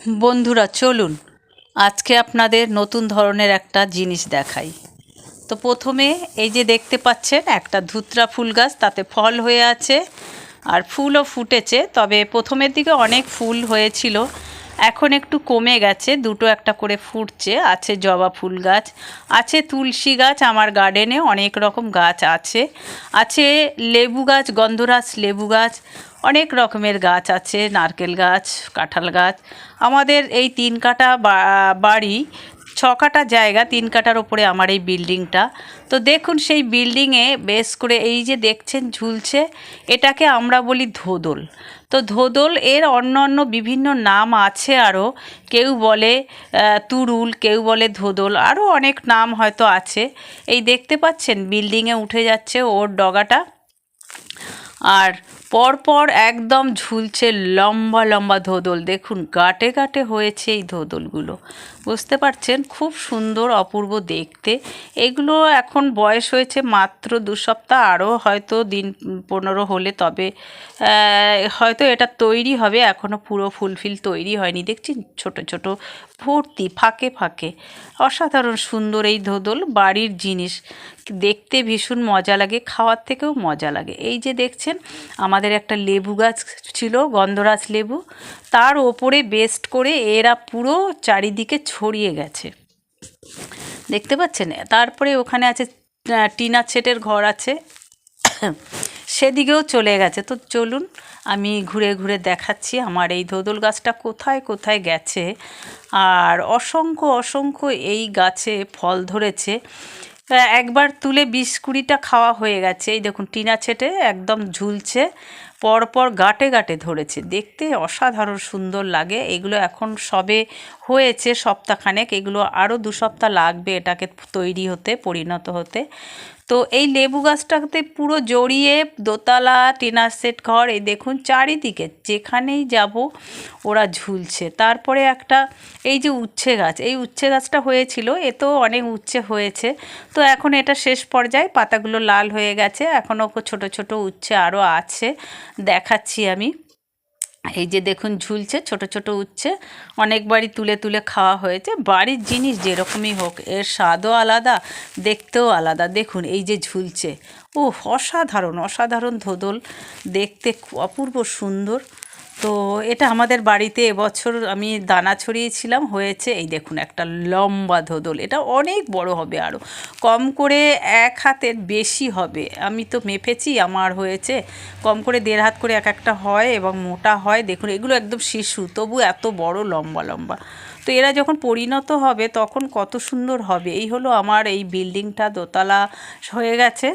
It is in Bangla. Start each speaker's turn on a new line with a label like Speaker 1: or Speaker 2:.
Speaker 1: বন্ধুরা চলুন আজকে আপনাদের নতুন ধরনের একটা জিনিস দেখাই। তো প্রথমে এই যে দেখতে পাচ্ছেন একটা ধুতরা ফুল গাছ, তাতে ফল হয়ে আছে আর ফুলও ফুটেছে। তবে প্রথমের দিকে অনেক ফুল হয়েছিল, এখন একটু কমে গেছে, দুটো একটা করে ফুটছে। আছে জবা ফুল গাছ, আছে তুলসী গাছ, আমার গার্ডেনে অনেক রকম গাছ আছে। আছে লেবু গাছ, গন্ধরাজ লেবু গাছ, অনেক রকমের গাছ আছে, নারকেল গাছ, কাঁঠাল গাছ। আমাদের এই 3 কাঠা বাড়ি, 6 কাঠা জায়গা, 3 কাঠার ওপরে আমার এই বিল্ডিংটা। তো দেখুন সেই বিল্ডিংয়ে বেশ করে এই যে দেখছেন ঝুলছে, এটাকে আমরা বলি ধোদল। তো ধোদল এর অন্য অন্য বিভিন্ন নাম আছে আরও, কেউ বলে তুরুল, কেউ বলে ধোদল, আরও অনেক নাম হয়তো আছে। এই দেখতে পাচ্ছেন বিল্ডিংয়ে উঠে যাচ্ছে ওর ডগাটা, আর পরপর একদম ঝুলছে লম্বা লম্বা ধোদল। দেখুন গাটে গাটে হয়েছে এই ধোদলগুলো, বুঝতে পারছেন? খুব সুন্দর অপূর্ব দেখতে। এগুলো এখন বয়স হয়েছে মাত্র 2 সপ্তাহ, আরও হয়তো দিন 15 হলে তবে হয়তো এটা তৈরি হবে, এখনও পুরো ফুলফিল তৈরি হয়নি। দেখছেন ছোট ছোট ভর্তি ফাঁকে ফাঁকে, অসাধারণ সুন্দর এই ধোদল। বাড়ির জিনিস, দেখতে ভীষণ মজা লাগে, খাওয়ার থেকেও মজা লাগে। এই যে দেখছেন আমাদের একটা লেবু গাছ ছিল, গন্ধরাজ লেবু, তার ওপরে বেস্ট করে এরা পুরো চারিদিকে ছড়িয়ে গেছে, দেখতে পাচ্ছেন? তারপরে ওখানে আছে টিনার শেডের ঘর আছে, সেদিকেও চলে গেছে। তো চলুন আমি ঘুরে ঘুরে দেখাচ্ছি আমার এই ধোদল গাছটা কোথায় কোথায় গেছে। আর অসংখ্য অসংখ্য এই গাছে ফল ধরেছে, একবার তুলে 20-20টা খাওয়া হয়ে গেছে। এই দেখুন টিনা ছেটে একদম ঝুলছে, পরপর গাটে গাটে ধরেছে, দেখতে অসাধারণ সুন্দর লাগে। এগুলো এখন সবে হয়েছে সপ্তাহখানেক, এগুলো আরও 2 সপ্তাহ লাগবে এটাকে তৈরি হতে, পরিণত হতে। তো এই লেবু গাছটাতে পুরো জড়িয়ে দোতলা টিনার সেট ঘর, এই দেখুন চারিদিকে যেখানেই যাব ওরা ঝুলছে। তারপরে একটা এই যে উচ্ছে গাছ, এই উচ্ছে গাছটা হয়েছিল, এতেও অনেক উচ্ছে হয়েছে। তো এখন এটা শেষ পর্যায়ে, পাতাগুলো লাল হয়ে গেছে, এখনও ছোট ছোট উচ্ছে আরও আছে, দেখাচ্ছি আমি। এই যে দেখুন ঝুলছে ছোট ছোট উচ্ছে, অনেকবারই তুলে তুলে খাওয়া হয়েছে। বাড়ির জিনিস যেরকমই হোক এর স্বাদও আলাদা, দেখতেও আলাদা। দেখুন এই যে ঝুলছে, ও অসাধারণ অসাধারণ ধোদল, দেখতে অপূর্ব সুন্দর। তো এটা আমাদের বাড়িতে এবছর আমি দানা ছড়িয়েছিলাম, হয়েছে। এই দেখুন একটা লম্বা ধোদল, এটা অনেক বড় হবে, আরও কম করে 1 হাতের বেশি হবে। আমি তো মেপেছি, আমার হয়েছে কম করে 1.5 হাত করে এক একটা হয় এবং মোটা হয়। দেখুন এগুলো একদম শিশু, তবু এত বড় লম্বা লম্বা। তো এরা যখন পরিণত হবে তখন কত সুন্দর হবে। এই হলো আমার এই বিল্ডিংটা, দোতলা হয়ে গেছে।